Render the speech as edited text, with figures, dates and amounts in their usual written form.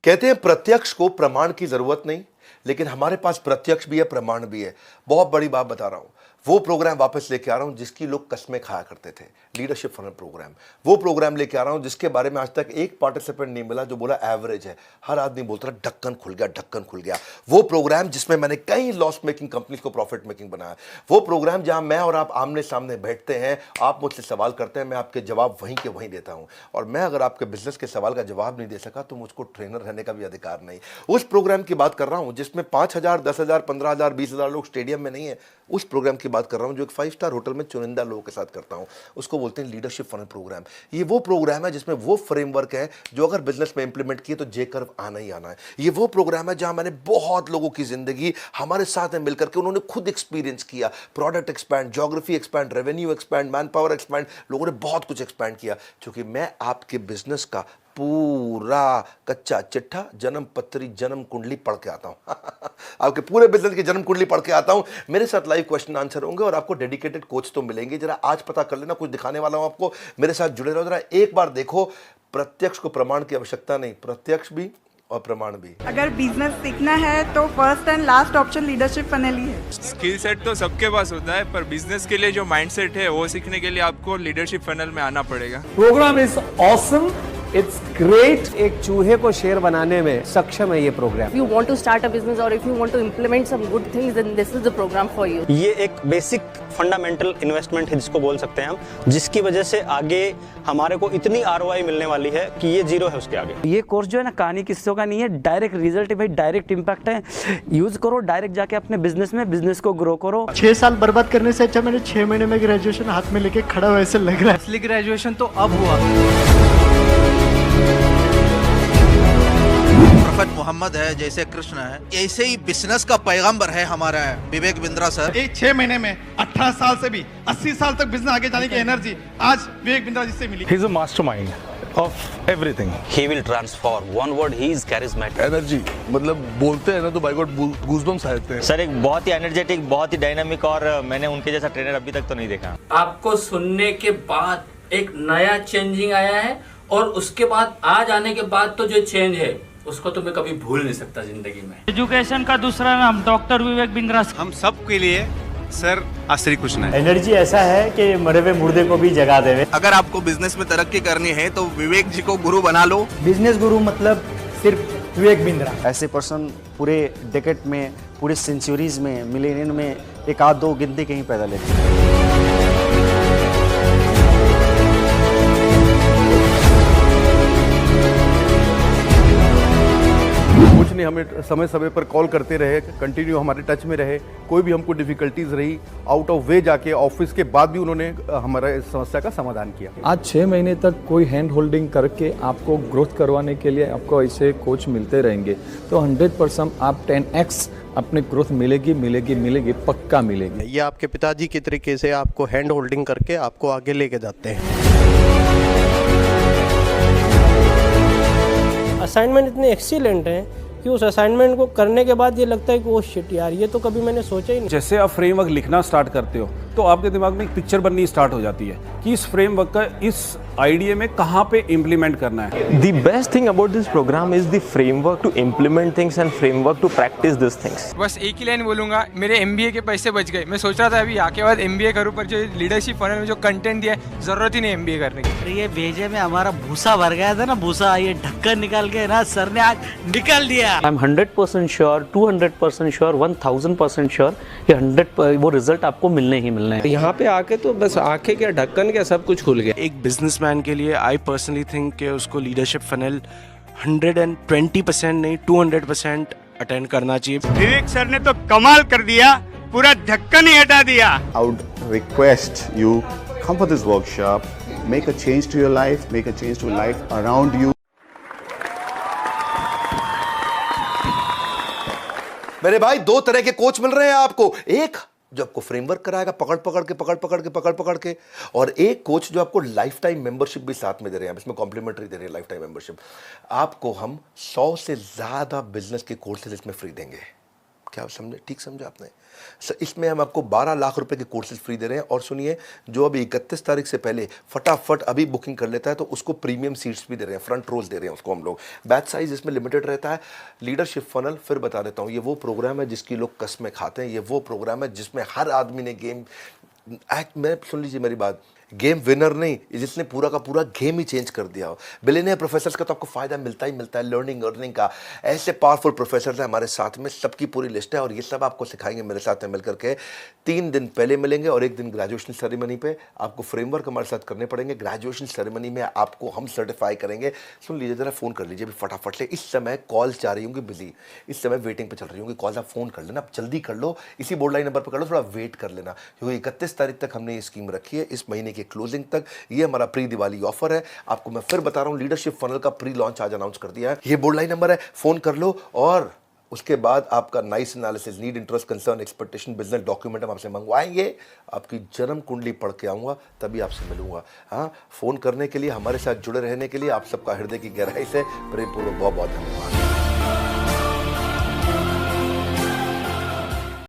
कहते हैं प्रत्यक्ष को प्रमाण की जरूरत नहीं, लेकिन हमारे पास प्रत्यक्ष भी है, प्रमाण भी है। बहुत बड़ी बात बता रहा हूं, वो प्रोग्राम वापस लेके आ रहा हूं जिसकी लोग कसमें खाया करते थे, लीडरशिप फनल प्रोग्राम। वो प्रोग्राम लेके आ रहा हूं जिसके बारे में आज तक एक पार्टिसिपेंट नहीं मिला जो बोला एवरेज है। हर आदमी बोलता रहा ढक्कन खुल गया, ढक्कन खुल गया। वो प्रोग्राम जिसमें मैंने कई लॉस मेकिंग कंपनीज को प्रॉफिट मेकिंग बनाया। वो प्रोग्राम जहां मैं और आप आमने सामने बैठते हैं, आप मुझसे सवाल करते हैं, मैं आपके जवाब वहीं के वहीं देता हूं। और मैं अगर आपके बिजनेस के सवाल का जवाब नहीं दे सका तो मुझको ट्रेनर रहने का भी अधिकार नहीं। उस प्रोग्राम की बात कर रहा हूं जिसमें 5,000, 10,000, 15,000, 20,000 लोग स्टेडियम में नहीं है। उस प्रोग्राम की बात कर रहा हूं जो एक 5 स्टार होटल में चुनिंदा लोगों के साथ करता हूं। उसको बोलते हैं लीडरशिप फनल प्रोग्राम। ये वो प्रोग्राम है जिसमें वो फ्रेमवर्क है जो अगर बिजनेस में इंप्लीमेंट किए तो जे कर्व आना ही आना है। ये वो प्रोग्राम है जहां मैंने बहुत लोगों की जिंदगी हमारे साथ में मिलकर के उन्होंने खुद एक्सपीरियंस किया। Product expand, geography expand, revenue expand, man power expand, लोगों ने बहुत कुछ एक्सपैंड किया। क्योंकि मैं आपके बिजनेस का पूरा कच्चा चिट्ठा, जन्म पत्री, जन्म कुंडली पढ़ के आता हूं। आपके पूरे बिजनेस की जन्म कुंडली पढ़ के आता हूं। मेरे साथ लाइव क्वेश्चन आंसर होंगे और आपको डेडिकेटेड कोच तो मिलेंगे। जरा आज पता कर लेना, कुछ दिखाने वाला हूं आपको। मेरे साथ जुड़े रहो, जरा एक बार देखो। प्रत्यक्ष को प्रमाण की आवश्यकता नहीं, प्रत्यक्ष भी और प्रमाण भी। अगर बिजनेस सीखना है तो first and last option leadership funnel ही है। स्किल सेट तो सबके पास होता है, पर बिजनेस के लिए जो माइंडसेट है वो सीखने के लिए आपको लीडरशिप फनल में आना पड़ेगा। Program is awesome, it's great. एक चूहे को शेर बनाने में सक्षम है ये program. If you want to start a business or if you want to implement some good things, then this is the program for you. ये एक बेसिक फंडामेंटल इन्वेस्टमेंट है जिसको बोल सकते हैं हम, जिसकी वजह से आगे हमारे को इतनी ROI मिलने वाली है कि ये जीरो है उसके आगे। ये कोर्स जो है ना कहानी किस्सों का नहीं है, डायरेक्ट रिजल्ट है भाई, डायरेक्ट इम्पैक्ट है। यूज करो, डायरेक्ट जाके अपने बिजनेस में बिजनेस को ग्रो करो। 6 साल बर्बाद करने से अच्छा मैंने 6 महीने में ग्रेजुएशन हाथ में लेके खड़ा वैसे लग रहा है। असली ग्रेजुएशन तो अब हुआ। प्रोफेट मोहम्मद है, जैसे कृष्ण है, ऐसे ही बिजनेस का पैगंबर है हमारा विवेक बिंद्रा सर। एक 6 महीने में 18 साल से भी 80 साल तक बिजनेस आगे जाने की एनर्जी आज विवेक बिंद्रा जी से मिली। He is a mastermind of everything. He will transform. One word, he is charismatic. Energy, मतलब बोलते हैं ना तो बाय गॉड गूज़बम्स आ जाते हैं। सर एक बहुत ही एनर्जेटिक, बहुत ही डायनामिक, और मैंने उनके जैसा ट्रेनर अभी तक तो नहीं देखा। आपको सुनने के बाद एक नया चेंजिंग आया है, और उसके बाद आज आने के बाद तो जो चेंज है उसको तो मैं कभी भूल नहीं सकता जिंदगी में। एजुकेशन का दूसरा नाम डॉक्टर विवेक बिंद्रा। हम सब के लिए सर श्री कृष्ण है। एनर्जी ऐसा है कि मरे हुए मुर्दे को भी जगा देवे। अगर आपको बिजनेस में तरक्की करनी है तो विवेक जी को गुरु बना लो। बिजनेस गुरु मतलब सिर्फ विवेक बिंद्रा। ऐसे पर्सन पूरे डेकेड में, पूरे सेंचुरीज में, मिलेनियम में एक आध दो गिनती कहीं पैदा लेते हैं। कुछ नहीं, हमें समय समय पर कॉल करते रहे, कंटिन्यू हमारे टच में रहे। कोई भी हमको डिफिकल्टीज रही, आउट ऑफ वे जाके ऑफिस के बाद भी उन्होंने हमारा इस समस्या का समाधान किया। आज 6 महीने तक कोई हैंड होल्डिंग करके आपको ग्रोथ करवाने के लिए आपको ऐसे कोच मिलते रहेंगे तो 100% आप 10x अपने ग्रोथ मिलेगी, पक्का मिलेगी। ये आपके पिताजी के तरीके से आपको हैंड होल्डिंग करके आपको आगे लेके जाते हैं। असाइनमेंट इतने एक्सीलेंट हैं कि उस असाइनमेंट को करने के बाद ये लगता है कि वो शिट यार, ये तो कभी मैंने सोचा ही नहीं। जैसे आप फ्रेमवर्क लिखना स्टार्ट करते हो तो आपके दिमाग में एक पिक्चर बननी स्टार्ट हो जाती है कि इस फ्रेमवर्क का इस आइडिया में कहाँ पे इम्प्लीमेंट करना है। The best thing about this program is the framework to implement things and framework to practice these things. बस एक ही लाइन बोलूंगा, मेरे MBA के पैसे बच गए। मैं सोच रहा था अभी आके बाद MBA करूं, पर जो लीडरशिप फनल में जो कंटेंट दिया है, जरूरत ही नहीं MBA करने की। ये भेजे में हमारा भूसा भर गया था ना, भूसा, ये ढक्कन निकाल के ना सर ने आज निकाल दिया। I am 100% sure, 200% sure, 1000% sure, ये 100 वो रिजल्ट आपको मिलने ही मिलने हैं। यहाँ पे आके तो बस आंखें क्या, ढक्कन क्या, सब कुछ खुल गया। एक बिजनेसमैन के लिए आई पर्सनली थिंक कि उसको लीडरशिप फनल 120% नहीं 200% अटेंड करना चाहिए। विवेक सर ने तो कमाल कर दिया, पूरा ढक्कन ही हटा दिया। I would request you come for this workshop, make a change to your life, make a change to life around you. मेरे भाई, 2 तरह के कोच मिल रहे हैं आपको। एक जो आपको फ्रेमवर्क कराएगा पकड़ पकड़ के, और एक कोच जो आपको लाइफ टाइम मेंबरशिप भी साथ में दे रहे हैं। इसमें कॉम्प्लीमेंट्री दे रहे हैं लाइफ टाइम मेंबरशिप। आपको हम 100 से ज्यादा बिजनेस के कोर्सेज इसमें फ्री देंगे। क्या समझे, ठीक समझा आपने? इसमें हम आपको 12 लाख रुपए के कोर्सेज फ्री दे रहे हैं। और सुनिए, जो अभी 31 तारीख से पहले फटाफट अभी बुकिंग कर लेता है तो उसको प्रीमियम सीट्स भी दे रहे हैं, फ्रंट रोज दे रहे हैं उसको हम लोग। बैच साइज इसमें लिमिटेड रहता है। लीडरशिप फनल फिर बता देता हूँ, ये वो प्रोग्राम है जिसकी लोग कस्में खाते हैं। ये वो प्रोग्राम है जिसमें हर आदमी ने गेम मैं सुन लीजिए मेरी बात, गेम विनर नहीं, जिसने पूरा का पूरा गेम ही चेंज कर दिया हो। बिलियनियर प्रोफेसर्स का तो आपको फायदा मिलता ही मिलता है, लर्निंग अर्निंग का। ऐसे पावरफुल प्रोफेसर्स हैं हमारे साथ में, सबकी पूरी लिस्ट है और ये सब आपको सिखाएंगे मेरे साथ में मिलकर के। 3 दिन पहले मिलेंगे और 1 दिन ग्रेजुएशन सेरेमनी पे। आपको फ्रेमवर्क हमारे साथ करने पड़ेंगे। ग्रेजुएशन सेरेमनी में आपको हम सर्टिफाई करेंगे। सुन लीजिए जरा, फोन कर लीजिए अभी फटाफट से। इस समय कॉल जा रही होंगी बिजी, इस समय वेटिंग पे चल रही होंगी कॉल। आप फोन कर लेना, आप जल्दी कर लो, इसी बोर्ड लाइन नंबर पर कर लो, थोड़ा वेट कर लेना, क्योंकि 31 तारीख तक हमने ये स्कीम रखी है, इस महीने की क्लोजिंग तक। ये हमारा प्री दिवाली ऑफर है। आपको मैं फिर बता रहा हूं, लीडरशिप फनल का प्री लॉन्च आज अनाउंस कर दिया है। ये बोर्ड लाइन नंबर है, फोन कर लो। और उसके बाद आपका nice analysis, need, interest, concern, expectation, business document हम आपसे मंगवाएंगे। आपकी जन्म कुंडली पढ़ के आऊंगा, तभी आपसे मिलूंगा। हाँ, फोन करने के लिए, हमारे साथ जुड़े रहने के लिए आप सबका हृदय की गहराई से प्रेमपूर्वक बहुत बहुत धन्यवाद।